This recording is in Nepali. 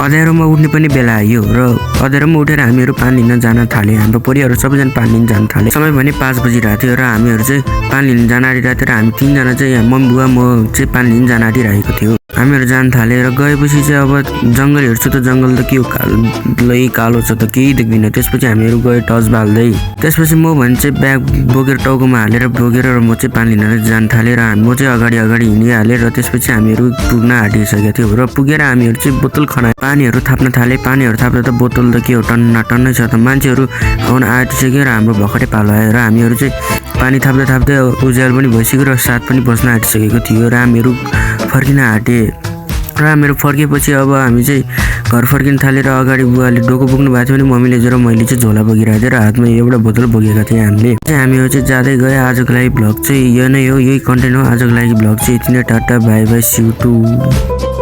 अँध्यारोमा उठ्ने पनि बेला आयो र अँध्यारोमा उठेर हामीहरू पानी लिन जान थाले। हाम्रो परिवारहरू सबैजना पानी लिन जान थाले। समय भने 5 बजिरहेको थियो र हामीहरू चाहिँ पानी लिन जान आँटिरहेको थियो र हामी 3 जना चाहिँ मम्मी बुवा म चाहिँ पानी लिन जान आँटिरहेको थियो। हामीहरू जान थाले र गएपछि चाहिँ अब जङ्गल हेर्छु त जङ्गल त के हो कालो छ त केही देख्दिनँ। त्यसपछि हामीहरू गयो टर्च बाल्दै। त्यसपछि म भने चाहिँ ब्याग बोकेर टाउकोमा हालेर बोकेर र म चाहिँ पानी लिन जान थालेँ र म चाहिँ अगाडि हिँडिहालेँ र त्यसपछि हामीहरू पुग्न आँटिसकेका थियौँ र पुगेर हामीहरू चाहिँ बोतल खनायो। पानीहरू थाप्न थाले। पानीहरू थाप्दा त बोतल त के हो टन्नै छ त। मान्छेहरू आउन आँटिसक्यो र हाम्रो भर्खरै पालो आयो र हामीहरू चाहिँ पानी थाप्दै उज्यालो पनि भइसक्यो र 7 पनि बज्न आँटिसकेको थियो र हामीहरू फर्किन आँटे र हामीहरू फर्केपछि अब हामी चाहिँ घर फर्किन थालेर अगाडि बुवाले डोको बोक्नु भएको थियो भने मम्मीले र मैले चाहिँ झोला बोकिरहेको थिएँ र हातमा एउटा बोतल बोकेका थिएँ। हामीहरू चाहिँ जाँदै गए। आजको लागि भ्लग चाहिँ यो नै हो, यही कन्टेन्ट हो आजको लागि भ्लग चाहिँ। यति नै, tata bye bye, see you to.